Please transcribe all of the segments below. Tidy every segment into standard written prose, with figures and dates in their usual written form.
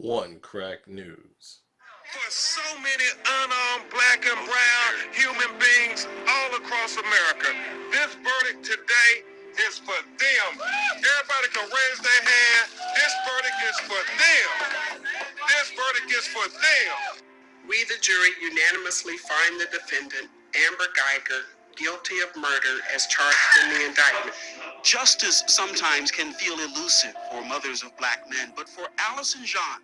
Onecraknews. For so many unarmed black and brown human beings all across America, this verdict today is for them. Everybody can raise their hand. This verdict is for them. This verdict is for them. We, the jury, unanimously find the defendant, Amber Guyger, guilty of murder as charged in the indictment. Justice sometimes can feel elusive for mothers of black men, but for Bothan Jean,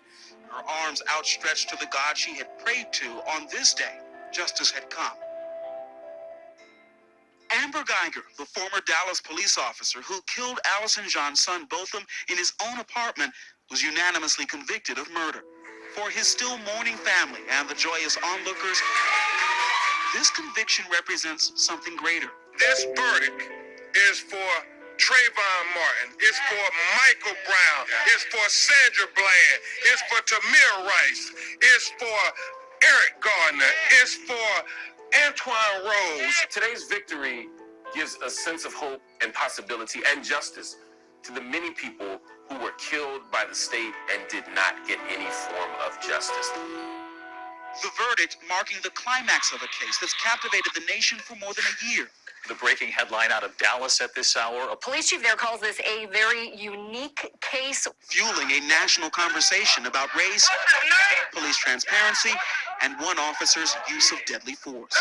her arms outstretched to the God she had prayed to on this day, justice had come. Amber Guyger, the former Dallas police officer who killed Bothan Jean's son Botham in his own apartment, was unanimously convicted of murder. For his still mourning family and the joyous onlookers, this conviction represents something greater. This verdict is for Trayvon Martin. It's for Michael Brown. It's for Sandra Bland. It's for Tamir Rice. It's for Eric Gardner. It's for Antoine Rose. Today's victory gives a sense of hope and possibility and justice to the many people who were killed by the state and did not get any form of justice. The verdict marking the climax of a case that's captivated the nation for more than a year. The breaking headline out of Dallas at this hour. A police chief there calls this a very unique case. Fueling a national conversation about race, police transparency, and one officer's use of deadly force.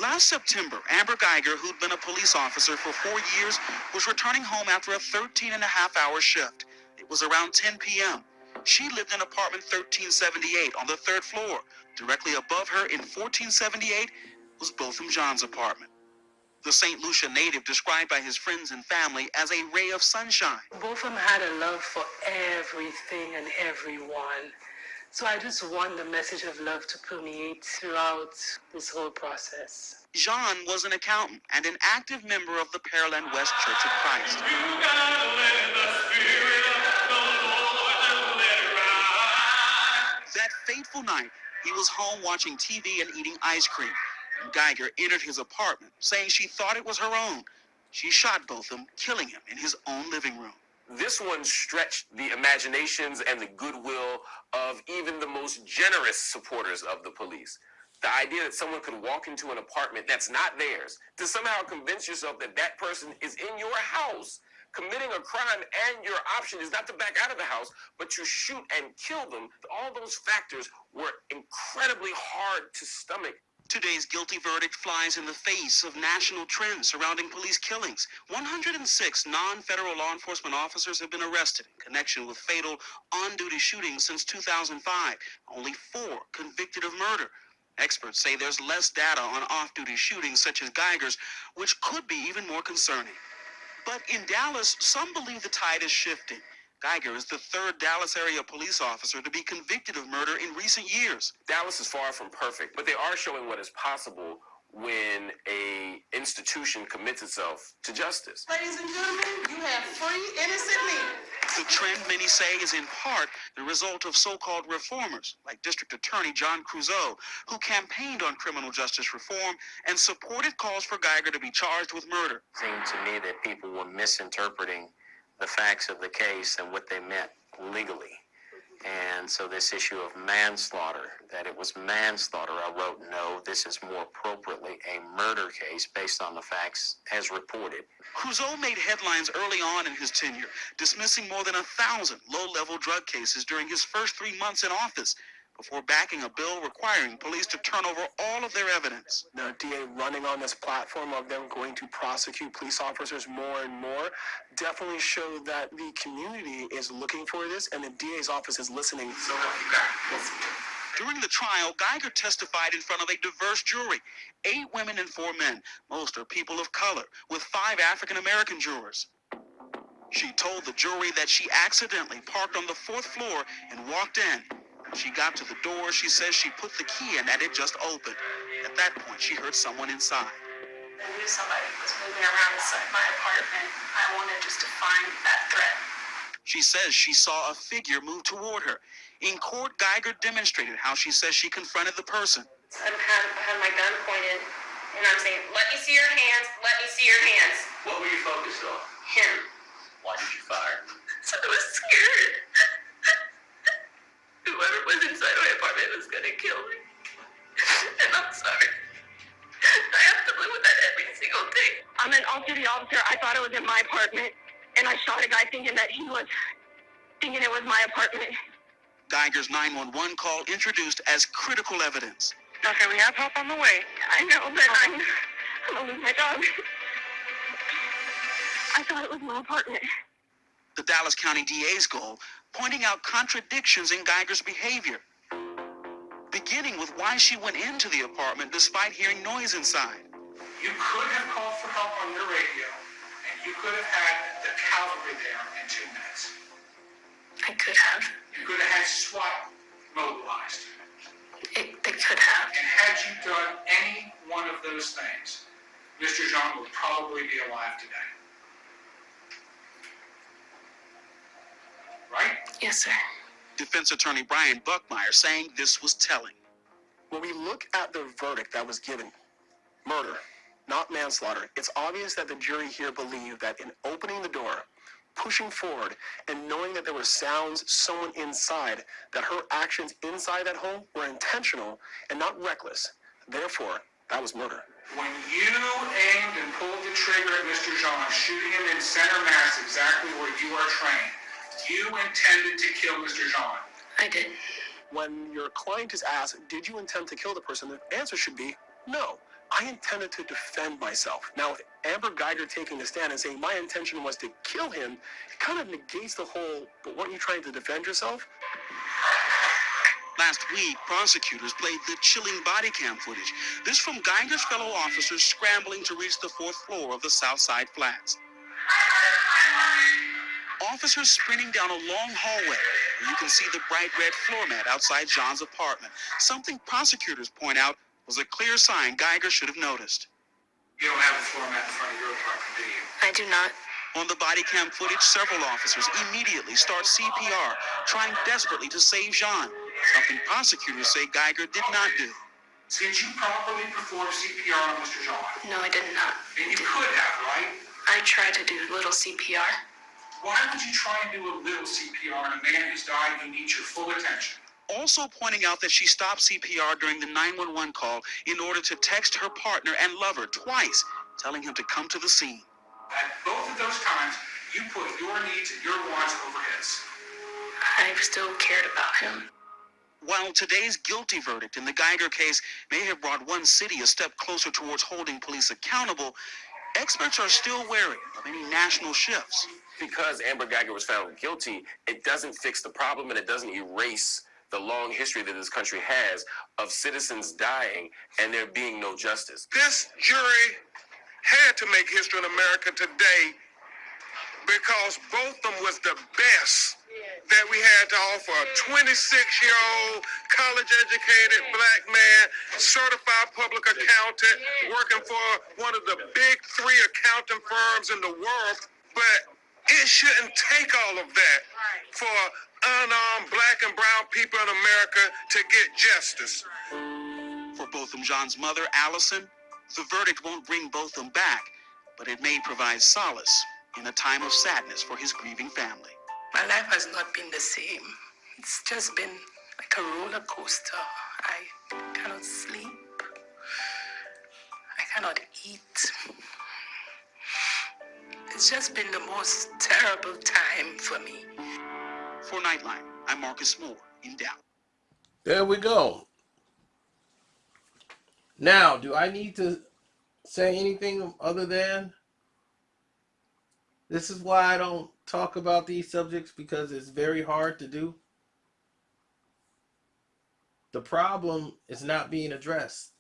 Last September, Amber Guyger, who'd been a police officer for 4 years, was returning home after a 13-and-a-half-hour shift. It was around 10 p.m. She lived in apartment 1378 on the 3rd floor. Directly above her in 1478 was Bothan Jean's apartment. The St. Lucia native described by his friends and family as a ray of sunshine. Botham had a love for everything and everyone. So I just want the message of love to permeate throughout this whole process. Jean was an accountant and an active member of the Pearland West Church of Christ. That fateful night, he was home watching TV and eating ice cream. Guyger entered his apartment, saying she thought it was her own. She shot Botham, killing him in his own living room. This one stretched the imaginations and the goodwill of even the most generous supporters of the police. The idea that someone could walk into an apartment that's not theirs, to somehow convince yourself that that person is in your house committing a crime, and your option is not to back out of the house, but to shoot and kill them. All those factors were incredibly hard to stomach. Today's guilty verdict flies in the face of national trends surrounding police killings. 106 non-federal law enforcement officers have been arrested in connection with fatal on-duty shootings since 2005. Only 4 convicted of murder. Experts say there's less data on off-duty shootings such as Guyger's, which could be even more concerning. But in Dallas, some believe the tide is shifting. Guyger is the 3rd Dallas area police officer to be convicted of murder in recent years. Dallas is far from perfect, but they are showing what is possible when an institution commits itself to justice. Ladies and gentlemen, you have free innocent men. The trend, many say, is in part the result of so-called reformers like District Attorney John Karceno, who campaigned on criminal justice reform and supported calls for Guyger to be charged with murder. It seemed to me that people were misinterpreting the facts of the case and what they meant legally. And so this issue of manslaughter, that it was manslaughter, I wrote, no, this is more appropriately a murder case based on the facts as reported. Karceno made headlines early on in his tenure, dismissing more than 1,000 low-level drug cases during his first 3 months in office, before backing a bill requiring police to turn over all of their evidence. The DA running on this platform of them going to prosecute police officers more and more definitely showed that the community is looking for this and the DA's office is listening. During the trial, Guyger testified in front of a diverse jury, 8 women and 4 men. Most are people of color, with 5 African-American jurors. She told the jury that she accidentally parked on the 4th floor and walked in. When she got to the door, she says she put the key in and it just opened. At that point, she heard someone inside. I knew somebody was moving around inside my apartment. I wanted just to find that threat. She says she saw a figure move toward her. In court, Guyger demonstrated how she says she confronted the person. I had my gun pointed, and I'm saying, let me see your hands, let me see your hands. What were you focused on? Him. Why did you fire? So I was scared. my apartment, and I shot a guy thinking it was my apartment. Guyger's 911 call introduced as critical evidence. Okay, we have help on the way. I know, but I'm gonna lose my job. I thought it was my apartment. The Dallas County DA's goal, pointing out contradictions in Guyger's behavior, beginning with why she went into the apartment despite hearing noise inside. You could have called for help on your radio, and you could have had the cavalry there in 2 minutes. I could have. You could have had SWAT mobilized. They could have. And had you done any one of those things, Mr. Jean would probably be alive today. Right? Yes, sir. Defense attorney Brian Buckmeyer saying this was telling. When we look at the verdict that was given, murder, not manslaughter, it's obvious that the jury here believed that in opening the door, pushing forward, and knowing that there were sounds, someone inside, that her actions inside that home were intentional and not reckless. Therefore, that was murder. When you aimed and pulled the trigger at Mr. Jean, shooting him in center mass exactly where you are trained, you intended to kill Mr. Jean. I did. When your client is asked, did you intend to kill the person, the answer should be, no. I intended to defend myself. Now, with Amber Guyger taking the stand and saying my intention was to kill him, it kind of negates the whole, but weren't you trying to defend yourself? Last week, prosecutors played the chilling body cam footage. This from Guyger's fellow officers scrambling to reach the 4th floor of the Southside Flats. Officers sprinting down a long hallway where you can see the bright red floor mat outside Jean's apartment. Something prosecutors point out was a clear sign Guyger should have noticed. You don't have a floor mat in front of your apartment, do you? I do not. On the body cam footage, several officers immediately start CPR, trying desperately to save Jean, something prosecutors say Guyger did not do. Did you properly perform CPR on Mr. Jean? No, I did not. And you could have, right? I tried to do a little CPR. Why would you try and do a little CPR on a man who's died who needs your full attention? Also pointing out that she stopped CPR during the 911 call in order to text her partner and lover twice, telling him to come to the scene. At both of those times, you put your needs and your wants over his. I still cared about him. While today's guilty verdict in the Guyger case may have brought one city a step closer towards holding police accountable, experts are still wary of any national shifts. Because Amber Guyger was found guilty, it doesn't fix the problem and it doesn't erase the long history that this country has of citizens dying and there being no justice. This jury had to make history in America today because Botham was the best that we had to offer. A 26-year-old, college-educated black man, certified public accountant, working for one of the big 3 accounting firms in the world. But it shouldn't take all of that for unarmed black and brown people in America to get justice. For Bothan Jean's mother, Allison, the verdict won't bring Botham back, but it may provide solace in a time of sadness for his grieving family. My life has not been the same. It's just been like a roller coaster. I cannot sleep. I cannot eat. It's just been the most terrible time for me. For Nightline, I'm Marcus Moore in Dallas. There we go. Now, do I need to say anything other than this is why I don't talk about these subjects, because it's very hard to do? The problem is not being addressed.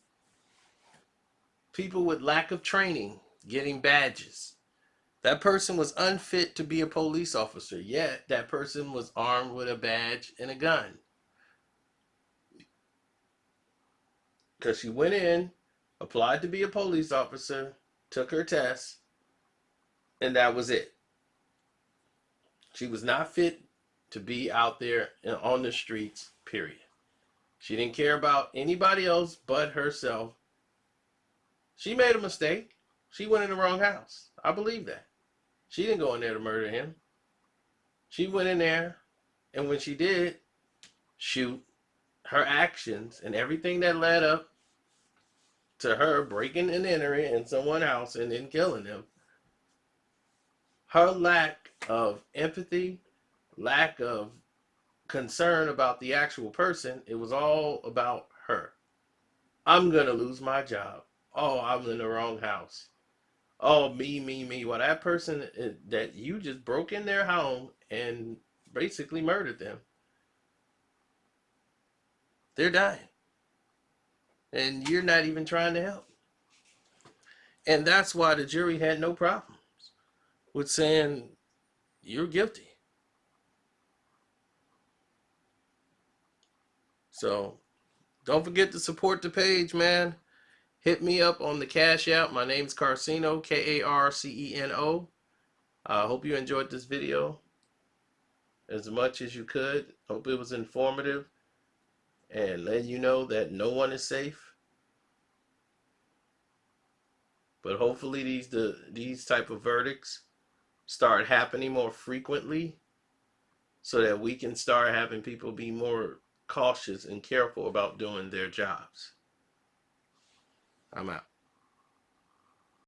People with lack of training getting badges. That person was unfit to be a police officer, yet that person was armed with a badge and a gun. Because she went in, applied to be a police officer, took her test, and that was it. She was not fit to be out there on the streets, period. She didn't care about anybody else but herself. She made a mistake. She went in the wrong house. I believe that. She didn't go in there to murder him. She went in there, and when she did shoot, her actions and everything that led up to her breaking and entering in someone's house and then killing them her lack of empathy, lack of concern about the actual person, it was all about her. I'm going to lose my job. Oh, I'm in the wrong house. Oh, me. Well, that person that you just broke in their home and basically murdered them, they're dying. And you're not even trying to help. And that's why the jury had no problems with saying you're guilty. So don't forget to support the page, man. Hit me up on the Cash App. My name's Karceno, Karceno. I hope you enjoyed this video as much as you could. Hope it was informative and letting you know that no one is safe. But hopefully these type of verdicts start happening more frequently so that we can start having people be more cautious and careful about doing their jobs. I'm out.